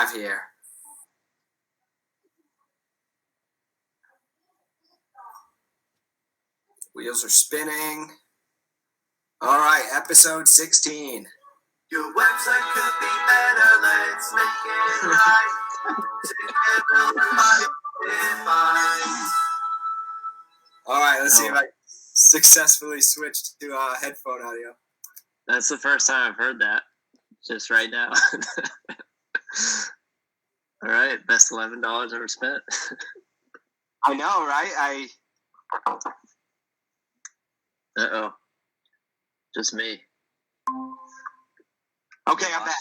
live here. Wheels are spinning. All right, episode 16. Your website could be better, let's make it right. Together we'll find it. All right, let's see if I successfully switched to headphone audio. That's the first time I've heard that, just right now. All right, best $11 ever spent. I know, right? Uh-oh. Just me. Okay, I'm back.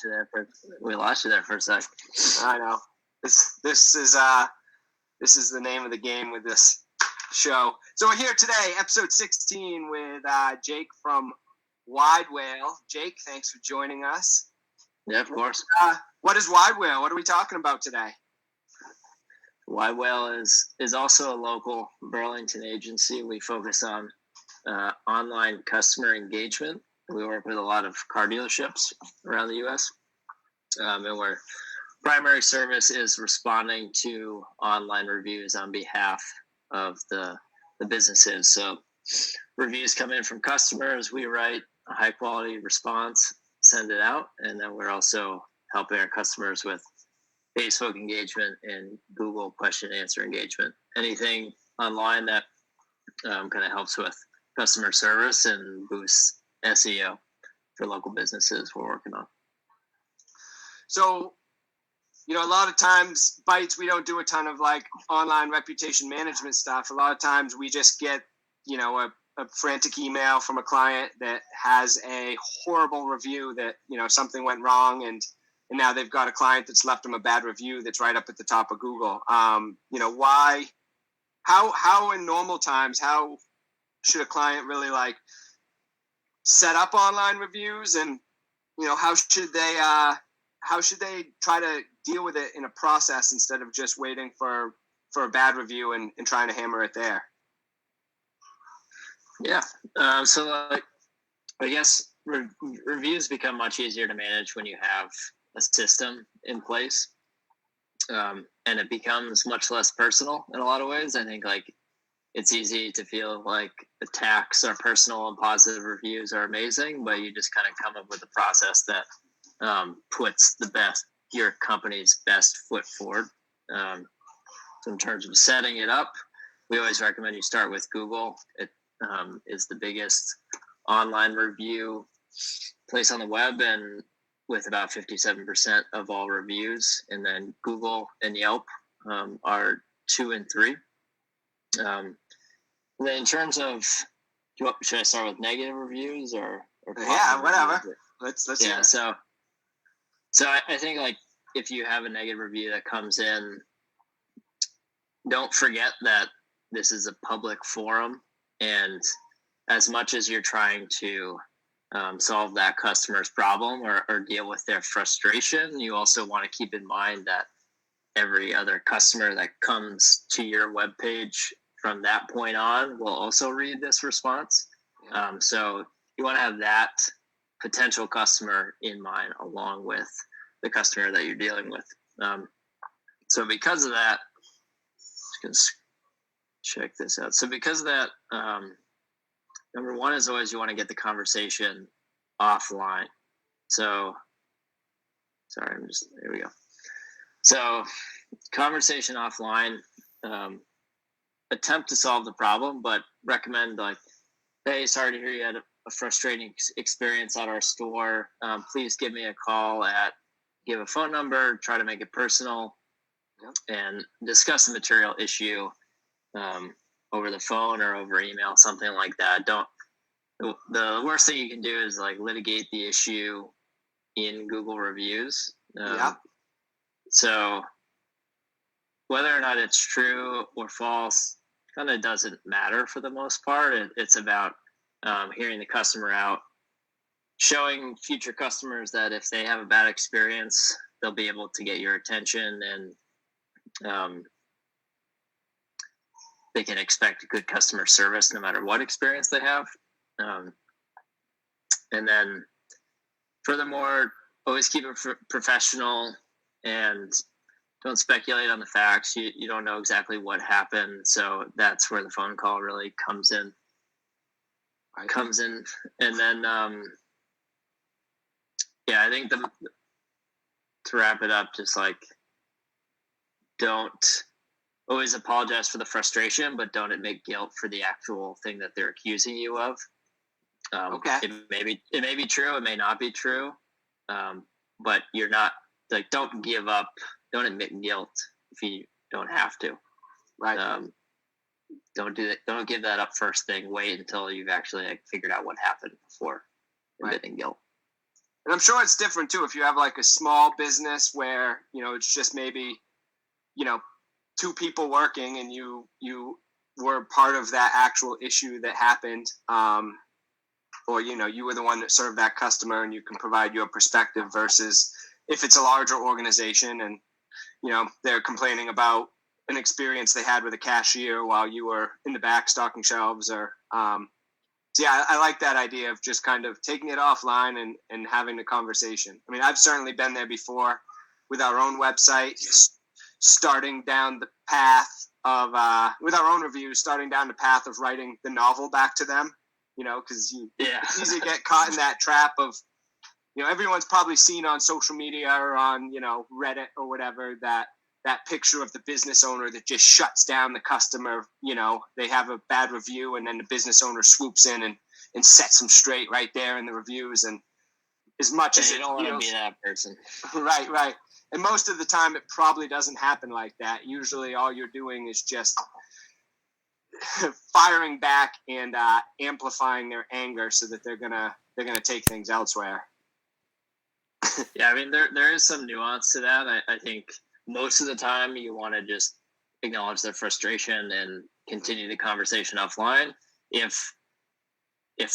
We lost you there for a sec. I know. This is the name of the game with this show. So we're here today, episode 16, with Jake from Widewail. Jake, thanks for joining us. Yeah, of course. What is Widewail? What are we talking about today? Widewail is also a local Burlington agency. We focus on online customer engagement. We work with a lot of car dealerships around the U.S. And our primary service is responding to online reviews on behalf of the businesses. So reviews come in from customers. We write a high quality response, send it out, and then we're also helping our customers with Facebook engagement and Google question and answer engagement. Anything online that kind of helps with customer service and boosts SEO for local businesses we're working on. So, a lot of times, Bytes, we don't do a ton of like online reputation management stuff. A lot of times we just get, a frantic email from a client that has a horrible review that, something went wrong and now they've got a client that's left them a bad review that's right up at the top of Google. Why, how in normal times, how should a client really like set up online reviews, and how should they try to deal with it in a process instead of just waiting for a bad review and trying to hammer it there? Yeah. So I guess reviews become much easier to manage when you have a system in place, and it becomes much less personal in a lot of ways. I think it's easy to feel like attacks are personal and positive reviews are amazing, but you just kind of come up with a process that puts your company's best foot forward. So in terms of setting it up, we always recommend you start with Google. It is the biggest online review place on the web, and with about 57% of all reviews. And then Google and Yelp are 2 and 3. Then in terms of, should I start with negative reviews or yeah, whatever. Let's yeah. So I think if you have a negative review that comes in, don't forget that this is a public forum, and as much as you're trying to solve that customer's problem or deal with their frustration, you also want to keep in mind that every other customer that comes to your webpage from that point on will also read this response. So you want to have that potential customer in mind along with the customer that you're dealing with. So because of that, just going to check this out. So because of that, number one is always you want to get the conversation offline. So, sorry, there we go. So conversation offline, attempt to solve the problem, but recommend hey, sorry to hear you had a frustrating experience at our store. Please give me a call give a phone number, try to make it personal, and discuss the material issue over the phone or over email, something like that. The worst thing you can do is litigate the issue in Google reviews. So whether or not it's true or false kind of doesn't matter for the most part. It's about hearing the customer out, showing future customers that if they have a bad experience, they'll be able to get your attention, and they can expect good customer service no matter what experience they have. And then furthermore, always keep it professional and don't speculate on the facts. You don't know exactly what happened, so that's where the phone call really comes in. And then I think to wrap it up, just like, don't always apologize for the frustration, but don't admit guilt for the actual thing that they're accusing you of. Okay. It may be true, it may not be true, but you're not, like, don't give up, don't admit guilt if you don't have to. Right. Don't do that. Don't give that up first thing. Wait until you've actually, like, figured out what happened before admitting guilt. And I'm sure it's different too if you have like a small business where, it's just maybe, 2 people working and you were part of that actual issue that happened. Or, you were the one that served that customer and you can provide your perspective, versus if it's a larger organization and, they're complaining about an experience they had with a cashier while you were in the back stocking shelves, or, I like that idea of just kind of taking it offline and having the conversation. I mean, I've certainly been there before with our own website, starting down the path of, with our own reviews, starting down the path of writing the novel back to them, because it's easy to get caught in that trap of, everyone's probably seen on social media or on, Reddit or whatever, that picture of the business owner that just shuts down the customer. They have a bad review and then the business owner swoops in and sets them straight right there in the reviews. And as much as you don't want to be that person. Right. And most of the time it probably doesn't happen like that. Usually all you're doing is just firing back and amplifying their anger so that they're gonna take things elsewhere. Yeah, I mean, there is some nuance to that. I think most of the time you want to just acknowledge their frustration and continue the conversation offline. If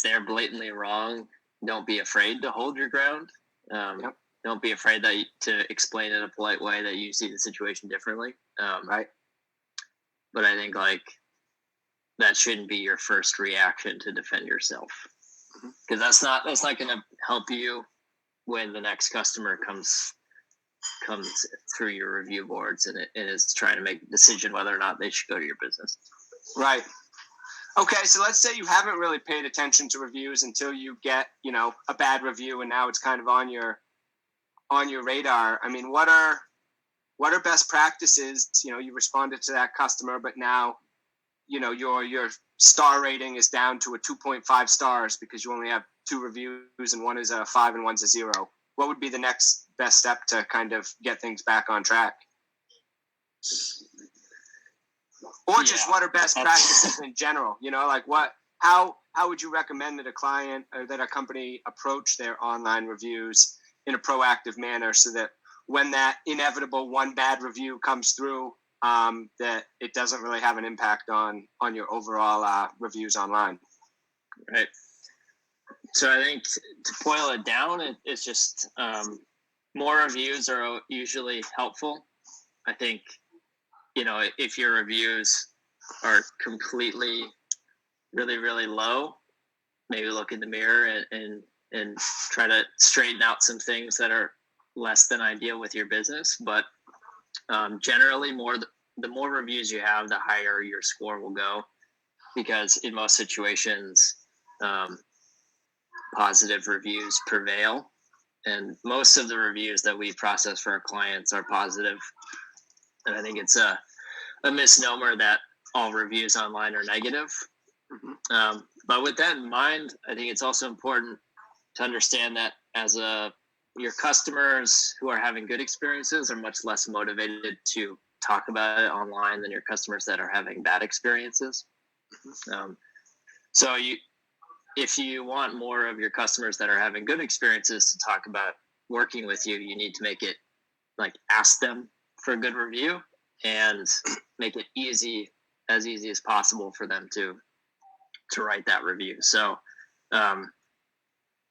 they're blatantly wrong, don't be afraid to hold your ground. Don't be afraid to explain in a polite way that you see the situation differently. Right. But I think, like, that shouldn't be your first reaction to defend yourself, because that's not going to help you when the next customer comes through your review boards and is trying to make a decision whether or not they should go to your business. Right. Okay, so let's say you haven't really paid attention to reviews until you get, a bad review, and now it's kind of on your radar. I mean, what are best practices? You responded to that customer, but now, your star rating is down to a 2.5 stars because you only have 2 reviews and one is a 5 and one's a 0. What would be the next best step to kind of get things back on track? Or just what are best practices in general? Like how would you recommend that a client or that a company approach their online reviews in a proactive manner so that when that inevitable one bad review comes through, that it doesn't really have an impact on your overall reviews online? Right. So I think to boil it down, it's just more reviews are usually helpful. I think, if your reviews are completely really, really low, maybe look in the mirror and try to straighten out some things that are less than ideal with your business. But generally, the more reviews you have, the higher your score will go, because in most situations, positive reviews prevail, and most of the reviews that we process for our clients are positive. And I think it's a misnomer that all reviews online are negative. But with that in mind, I think it's also important to understand that your customers who are having good experiences are much less motivated to talk about it online than your customers that are having bad experiences. So if you want more of your customers that are having good experiences to talk about working with you, you need to make it, like, ask them for a good review and make it as easy as possible for them to write that review. So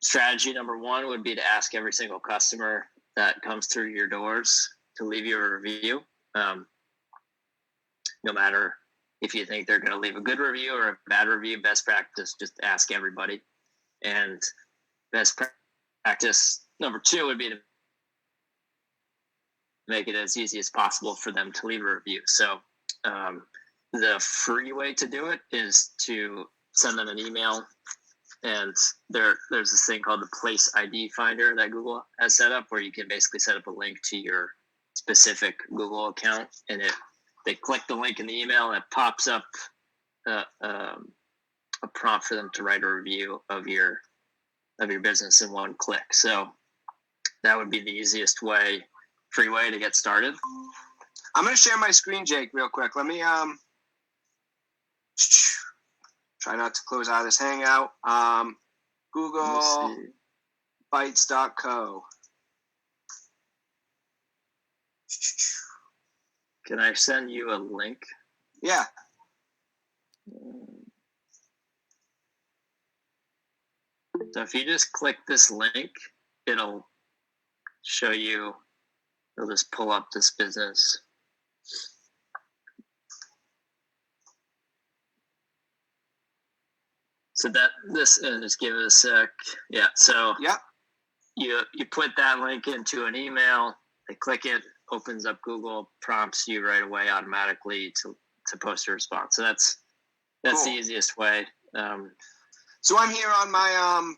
strategy number 1 would be to ask every single customer that comes through your doors to leave you a review. No matter if you think they're going to leave a good review or a bad review, best practice, just ask everybody. And best practice number 2 would be to make it as easy as possible for them to leave a review. So the free way to do it is to send them an email, and there's this thing called the Place ID Finder that Google has set up, where you can basically set up a link to your specific Google account, and they click the link in the email, and it pops up a prompt for them to write a review of your business in one click. So that would be the easiest way, free way to get started. I'm going to share my screen, Jake, real quick. Let me try not to close out of this Hangout. Google Bytes.co. Can I send you a link? Yeah. So if you just click this link, it'll show you, it'll just pull up this business. So just give it a sec. Yeah. So yeah, you put that link into an email, they click it, opens up Google, prompts you right away automatically to post a response. So that's cool. The easiest way. So I'm here on my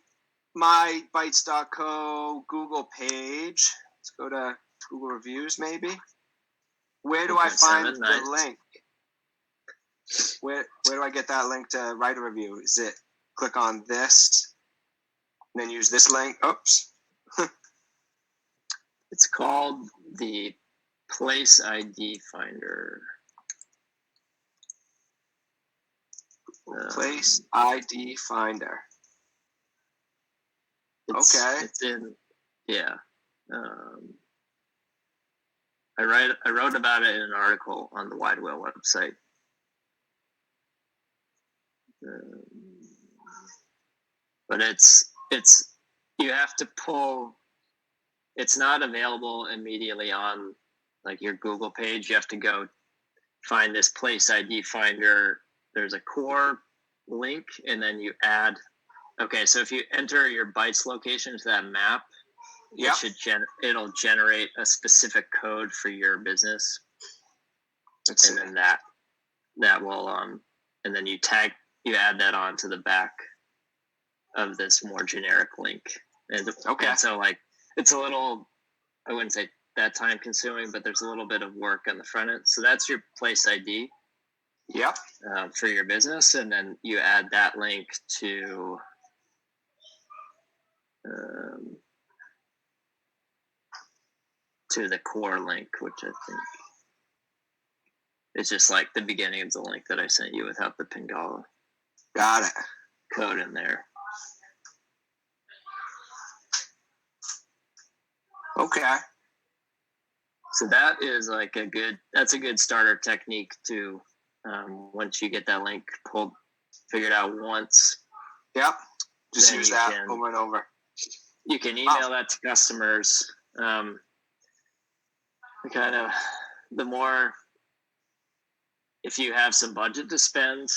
my Bytes.co Google page. Let's go to Google reviews, maybe. Where do I find the link? Where do I get that link to write a review? Is it click on this and then use this link? Oops. It's called the Place ID Finder. Place ID Finder. It's in, yeah. I wrote about it in an article on the Widewail website. But it's you have to pull. It's not available immediately on like your Google page. You have to go find this Place ID Finder. There's a core link, and then you add. Okay, so if you enter your Bytes location to that map, yep. It'll generate a specific code for your business, and then that will and then you add that onto the back of this more generic link. And so like it's a little, I wouldn't say that time consuming, but there's a little bit of work on the front end. So that's your Place ID. Yep. For your business, and then you add that link to the core link, which I think is just like the beginning of the link that I sent you without the Pingala. Got it. Code in there. Okay. So that is like that's a good starter technique to once you get that link figured out once. Yep. Just use that over and over. You can email that to customers. The more, if you have some budget to spend,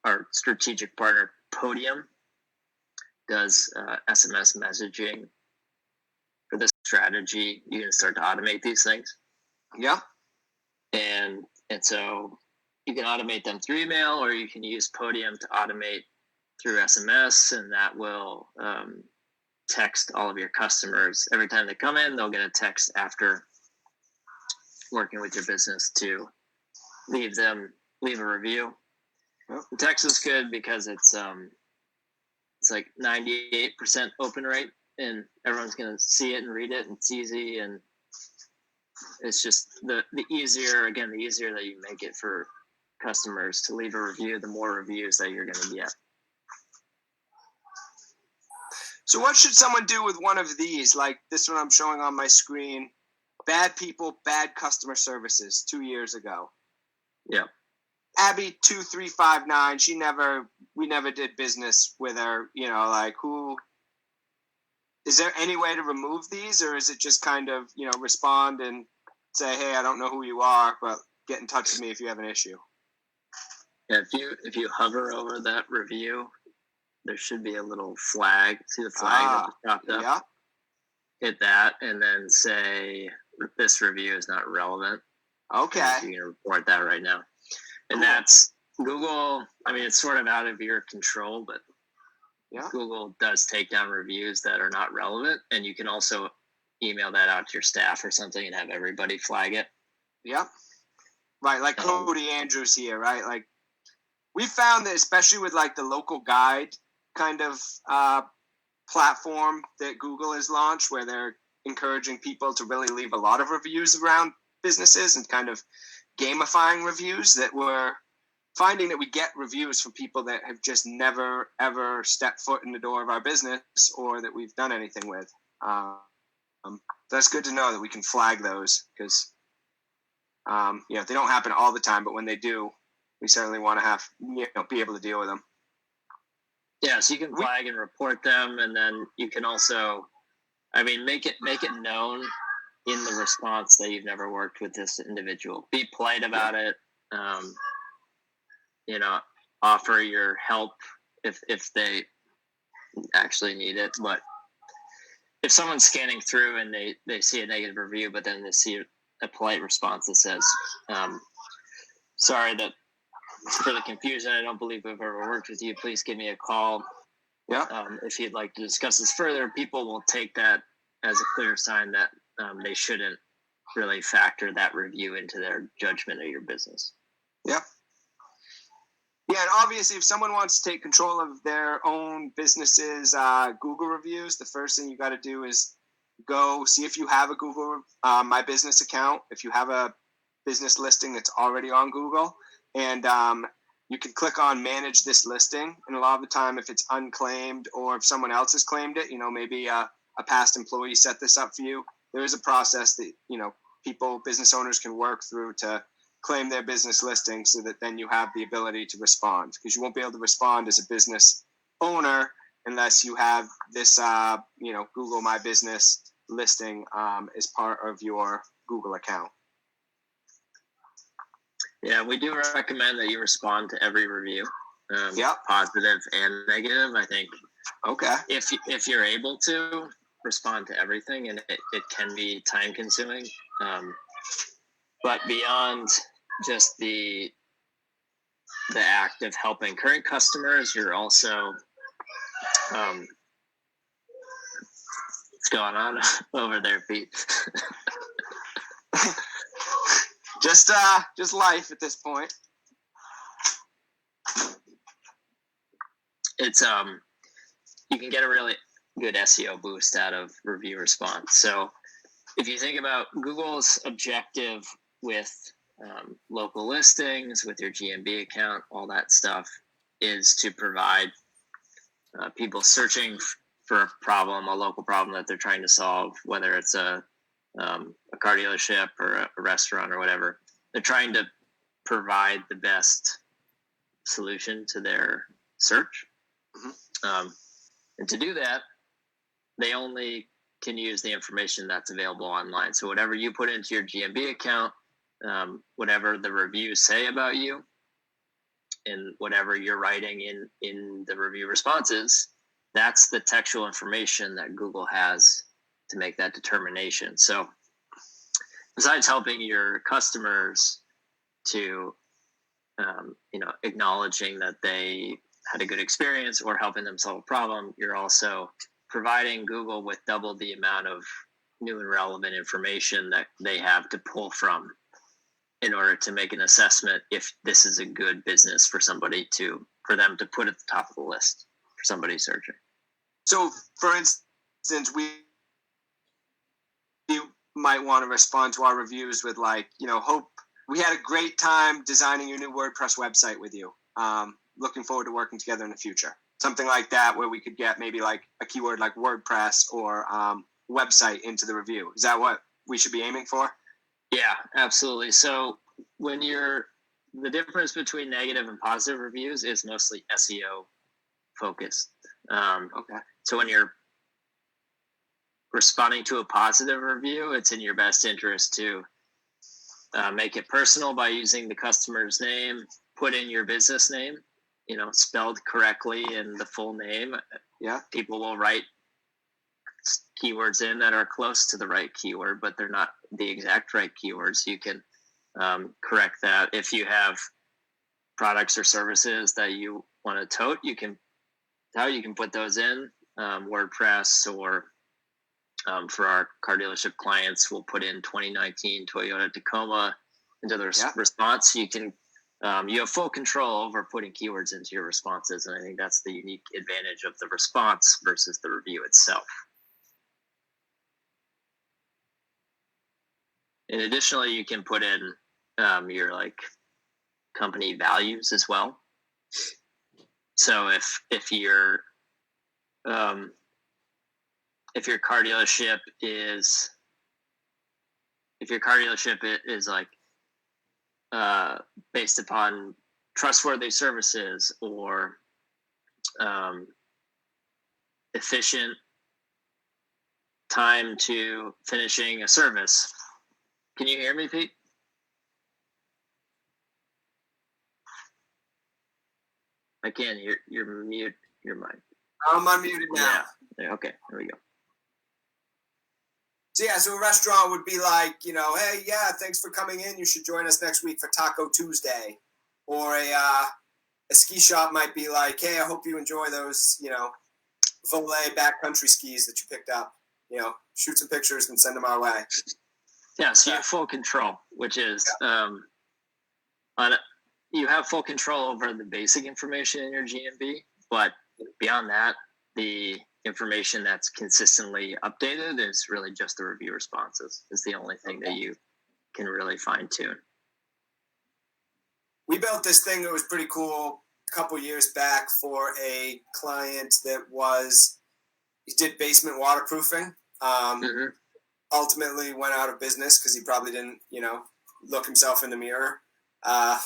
our strategic partner Podium does SMS messaging for this strategy. You can start to automate these things. Yeah. And so you can automate them through email, or you can use Podium to automate through SMS, and that will text all of your customers. Every time they come in, they'll get a text after working with your business to leave a review. Yep. The text is good because it's like 98% open rate, and everyone's going to see it and read it, and it's easy, and it's just the easier that you make it for customers to leave a review, the more reviews that you're going to get. So what should someone do with one of these, like this one I'm showing on my screen? Bad people, bad customer services 2 years ago. Yeah. Abby 2359, we never did business with her, is there any way to remove these, or is it just kind of, respond and say, hey, I don't know who you are, but get in touch with me if you have an issue? Yeah, if you hover over that review, there should be a little flag. See the flag that just popped up? Yeah. hit that, and then say this review is not relevant. Okay. You can report that right now. And Cool. that's Google. I mean, it's sort of out of your control, but Yeah. Google does take down reviews that are not relevant. And you can also email that out to your staff or something and have everybody flag it. Yep. Right, like Cody Andrews here, right? Like, we found that especially with like the local guide kind of platform that Google has launched, where they're encouraging people to really leave a lot of reviews around businesses and kind of gamifying reviews, that we're finding that we get reviews from people that have just never ever stepped foot in the door of our business or that we've done anything with. That's good to know that we can flag those, because they don't happen all the time, but when they do, we certainly want to be able to deal with them. Yeah, so you can flag and report them, and then you can also, make it known in the response that you've never worked with this individual. Be polite about it. Offer your help if they actually need it. But if someone's scanning through and they see a negative review, but then they see a polite response that says, sorry that for the confusion, I don't believe we've ever worked with you. Please give me a call. Yeah. If you'd like to discuss this further, people will take that as a clear sign that they shouldn't really factor that review into their judgment of your business. Yep. Yeah, and obviously, if someone wants to take control of their own business's Google reviews, the first thing you got to do is go see if you have a Google My Business account, if you have a business listing that's already on Google, and you can click on Manage This Listing. And a lot of the time, if it's unclaimed or if someone else has claimed it, maybe a past employee set this up for you, there is a process that, business owners can work through to claim their business listing, so that then you have the ability to respond, because you won't be able to respond as a business owner unless you have this, Google My Business listing as part of your Google account. Yeah, we do recommend that you respond to every review, Yep. positive and negative. I think Okay. if you're able to respond to everything, and it can be time consuming, but beyond just the act of helping current customers, you're also what's going on over there, Pete? Just life at this point. It's you can get a really good SEO boost out of review response. So if you think about Google's objective with local listings, with your GMB account, all that stuff, is to provide people searching for a local problem that they're trying to solve, whether it's a car dealership or a restaurant or whatever. They're trying to provide the best solution to their search. Mm-hmm. And to do that, they only can use the information that's available online. So whatever you put into your GMB account, whatever the reviews say about you, and whatever you're writing in the review responses, that's the textual information that Google has to make that determination. So besides helping your customers to, acknowledging that they had a good experience or helping them solve a problem, you're also providing Google with double the amount of new and relevant information that they have to pull from in order to make an assessment if this is a good business for them to put at the top of the list for somebody searching. So, for instance, you might want to respond to our reviews with hope we had a great time designing your new WordPress website with you. Looking forward to working together in the future. Something like that, where we could get maybe like a keyword like WordPress or website into the review. Is that what we should be aiming for? Yeah, absolutely. So the difference between negative and positive reviews is mostly SEO focused. Okay. So when you're responding to a positive review, it's in your best interest to make it personal by using the customer's name, put in your business name, spelled correctly in the full name. Yeah. People will write keywords in that are close to the right keyword, but they're not the exact right keywords. You can correct that. If you have products or services that you want to tote, you can put those in WordPress, or for our car dealership clients, we'll put in 2019 Toyota Tacoma into the response. You can you have full control over putting keywords into your responses, and I think that's the unique advantage of the response versus the review itself. And additionally, you can put in your company values as well. So if your car dealership is based upon trustworthy services or efficient time to finishing a service. Can you hear me, Pete? I can't hear. You're mute. Your mic. I'm unmuted now. Yeah. Okay. There we go. So a restaurant would be like, hey, thanks for coming in. You should join us next week for Taco Tuesday. Or a ski shop might be like, hey, I hope you enjoy those, Volet backcountry skis that you picked up. Shoot some pictures and send them our way. Yeah, so you have full control, which is you have full control over the basic information in your GMB, but beyond that, the information that's consistently updated is really just the review responses. Is the only thing that you can really fine tune. We built this thing that was pretty cool a couple years back for a client that he did basement waterproofing. Ultimately went out of business because he probably didn't, look himself in the mirror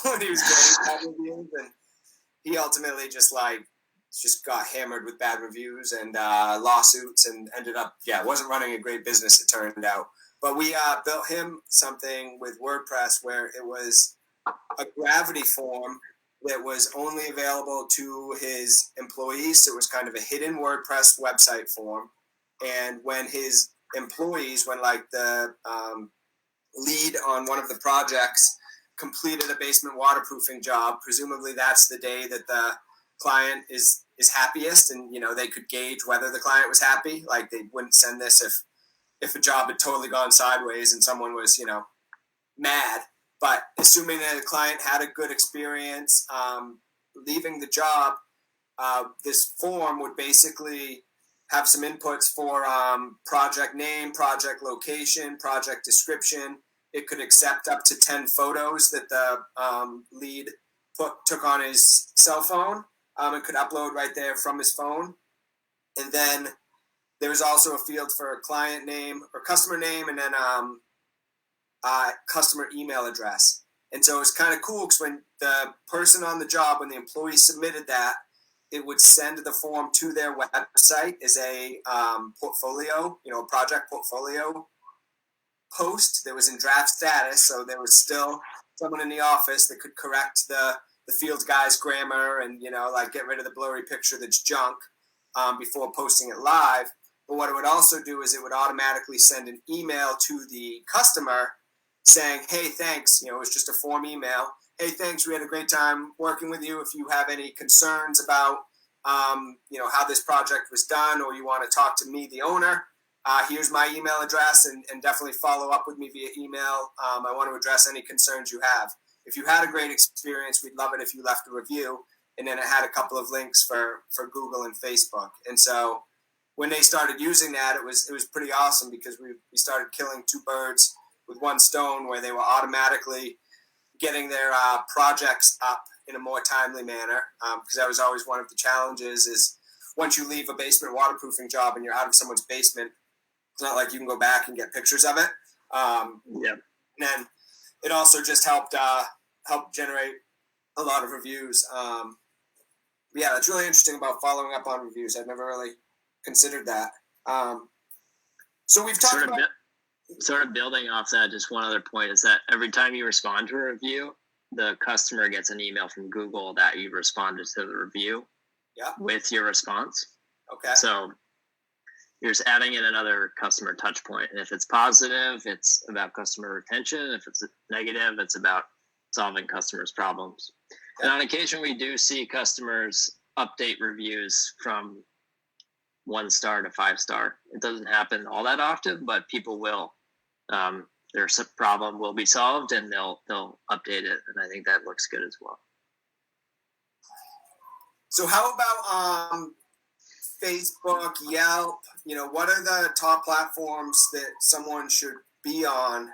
when he was getting bad reviews, and he ultimately just got hammered with bad reviews and lawsuits, and ended up wasn't running a great business, it turned out. But we built him something with WordPress where it was a gravity form that was only available to his employees. So it was kind of a hidden WordPress website form, and when his employees, when the lead on one of the projects completed a basement waterproofing job, presumably that's the day that the client is happiest, and they could gauge whether the client was happy. They wouldn't send this if a job had totally gone sideways and someone was mad. But assuming that the client had a good experience leaving the job, this form would basically have some inputs for project name, project location, project description. It could accept up to 10 photos that the lead took on his cell phone. It could upload right there from his phone. And then there was also a field for a client name or customer name, and then customer email address. And so it's kind of cool because when the person on the job, when the employee submitted that, it would send the form to their website as a portfolio, a project portfolio post that was in draft status. So there was still someone in the office that could correct the field guy's grammar and, get rid of the blurry picture that's junk before posting it live. But what it would also do is it would automatically send an email to the customer saying, hey, thanks. It was just a form email. Hey, thanks. We had a great time working with you. If you have any concerns about, how this project was done, or you want to talk to me, the owner, here's my email address, and definitely follow up with me via email. I want to address any concerns you have. If you had a great experience, we'd love it if you left a review. And then it had a couple of links for Google and Facebook. And so when they started using that, it was pretty awesome, because we started killing two birds with one stone, where they were automatically getting their projects up in a more timely manner. Because that was always one of the challenges, is once you leave a basement waterproofing job and you're out of someone's basement, it's not like you can go back and get pictures of it. And then it also just helped generate a lot of reviews. It's really interesting about following up on reviews. I've never really considered that. So we've talked about... Sort of building off that, just one other point is that every time you respond to a review, the customer gets an email from Google that you responded to the review with your response. Okay. So you're just adding in another customer touch point. And if it's positive, it's about customer retention. If it's negative, it's about solving customers' problems. And on occasion, we do see customers update reviews from 1 star to 5 star. It doesn't happen all that often, but people will. Their problem will be solved, and they'll update it, and I think that looks good as well. So how about Facebook, Yelp? What are the top platforms that someone should be on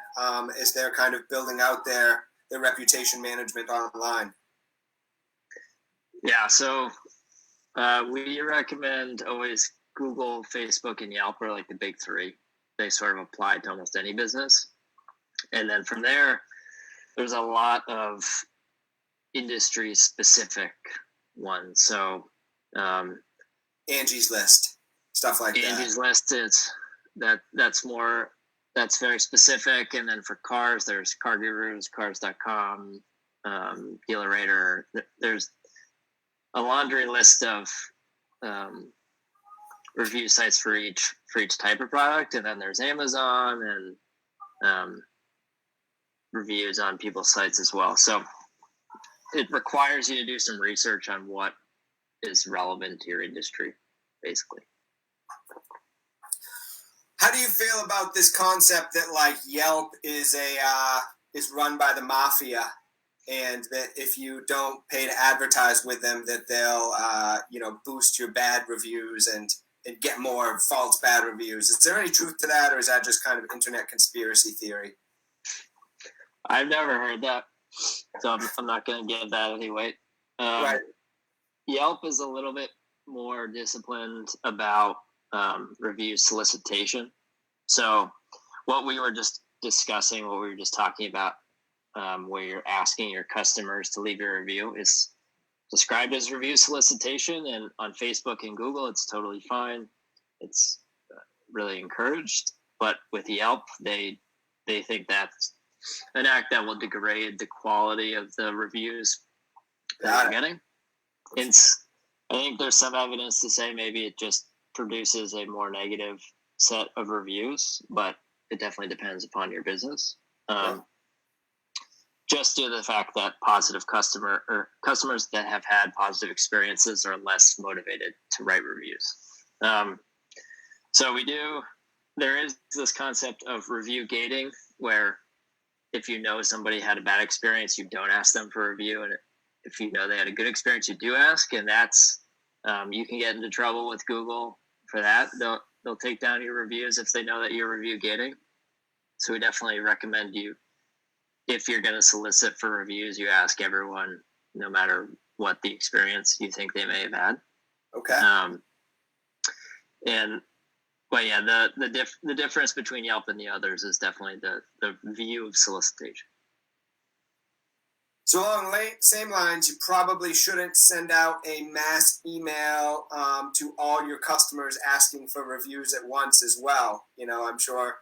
as they're kind of building out their reputation management online? Yeah, so we recommend always Google, Facebook, and Yelp are like the big 3. They sort of apply to almost any business. And then from there, there's a lot of industry-specific ones. So Angie's List, stuff like that. Angie's List is that's very specific. And then for cars, there's Car Gurus, Cars.com, DealerRater. There's a laundry list of review sites for each type of product, and then there's Amazon and reviews on people's sites as well. So it requires you to do some research on what is relevant to your industry, basically. How do you feel about this concept that like Yelp is run by the mafia, and that if you don't pay to advertise with them, that they'll boost your bad reviews and get more false bad reviews? Is there any truth to that, or is that just kind of internet conspiracy theory? I've never heard that, so I'm not going to give that any weight. Right. Yelp is a little bit more disciplined about review solicitation. So what we were just discussing, what we were just talking about, where you're asking your customers to leave your review, is described as review solicitation. And on Facebook and Google, it's totally fine. It's really encouraged. But with Yelp, they think that's an act that will degrade the quality of the reviews that they're getting. I think there's some evidence to say maybe it just produces a more negative set of reviews, but it definitely depends upon your business. Just due to the fact that customers that have had positive experiences are less motivated to write reviews. So there is this concept of review gating, where if you know somebody had a bad experience, you don't ask them for a review, and if you know they had a good experience, you do ask, and that's you can get into trouble with Google for that. They'll take down your reviews if they know that you're review gating. So we definitely recommend you, if you're going to solicit for reviews, you ask everyone, no matter what the experience you think they may have had. Okay. But yeah, the difference between Yelp and the others is definitely the view of solicitation. So along the same lines, you probably shouldn't send out a mass email to all your customers asking for reviews at once as well. I'm sure,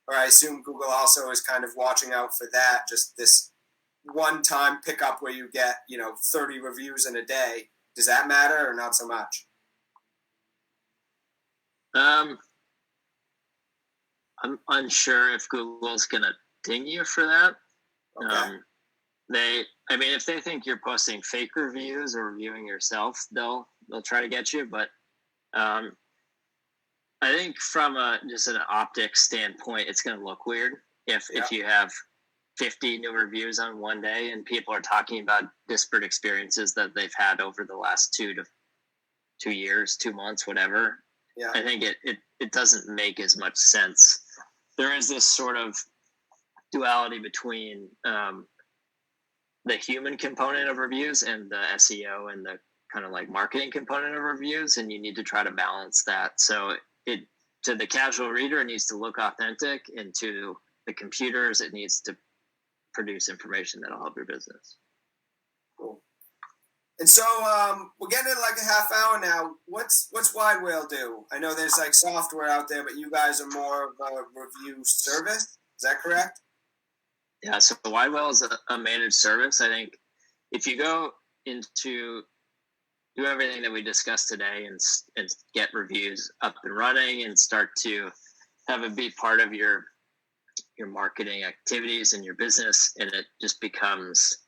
or I assume Google also is kind of watching out for that, just this one-time pickup where you get, 30 reviews in a day. Does that matter or not so much? I'm unsure if Google's going to ding you for that. Okay. If they think you're posting fake reviews or reviewing yourself, they'll try to get you. But I think from just an optics standpoint, it's going to look weird if you have 50 new reviews on one day and people are talking about disparate experiences that they've had over the last 2 years, 2 months, whatever. Yeah. I think it doesn't make as much sense. There is this sort of duality between the human component of reviews and the SEO and the kind of like marketing component of reviews, and you need to try to balance that. So to the casual reader, it needs to look authentic, and to the computers, it needs to produce information that'll help your business. Cool. And so we're getting in like a half hour now. What's Widewail do? I know there's like software out there, but you guys are more of a review service. Is that correct? Yeah, so Widewail is a managed service. I think if you go into do everything that we discussed today and get reviews up and running and start to have it be part of your marketing activities and your business, and it just becomes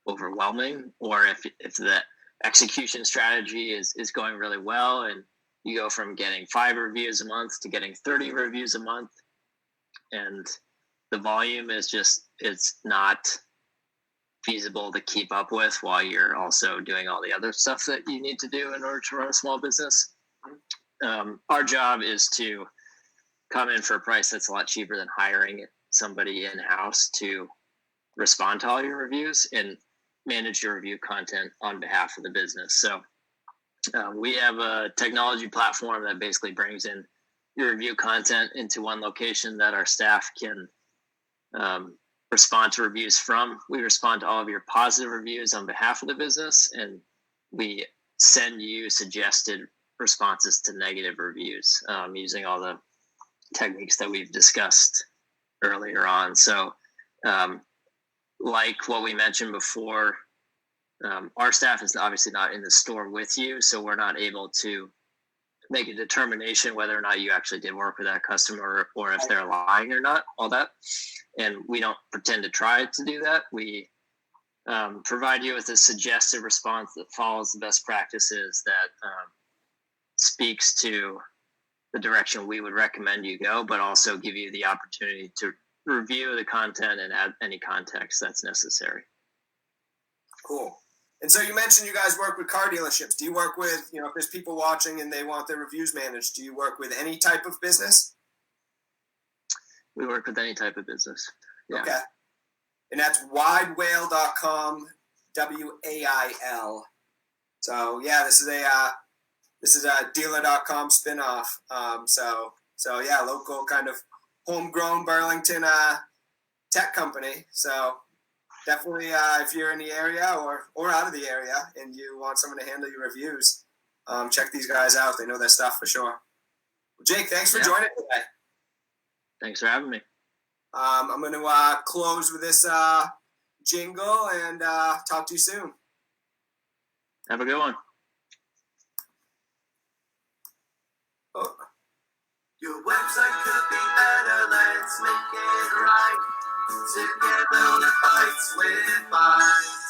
overwhelming, or if the execution strategy is going really well and you go from getting 5 reviews a month to getting 30 reviews a month, and the volume is just, it's not feasible to keep up with while you're also doing all the other stuff that you need to do in order to run a small business. Our job is to come in for a price that's a lot cheaper than hiring somebody in-house to respond to all your reviews and manage your review content on behalf of the business. So we have a technology platform that basically brings in your review content into one location that our staff can respond to reviews from. We respond to all of your positive reviews on behalf of the business, and we send you suggested responses to negative reviews using all the techniques that we've discussed earlier on. So like what we mentioned before, our staff is obviously not in the store with you, so we're not able to make a determination whether or not you actually did work with that customer or if they're lying or not, all that. And we don't pretend to try to do that. We provide you with a suggested response that follows the best practices, that speaks to the direction we would recommend you go, but also give you the opportunity to review the content and add any context that's necessary. Cool. And so you mentioned you guys work with car dealerships. Do you work with, if there's people watching and they want their reviews managed, do you work with any type of business? We work with any type of business. Yeah. Okay. And that's widewail.com, WAIL. So yeah, this is a dealer.com spinoff. So yeah, local kind of homegrown Burlington tech company. So definitely, if you're in the area or out of the area and you want someone to handle your reviews, check these guys out. They know their stuff for sure. Well, Jake, thanks for joining today. Thanks for having me. I'm going to close with this jingle and talk to you soon. Have a good one. Oh. Your website could be better, let's make it right. Together with Bytes with Bytes.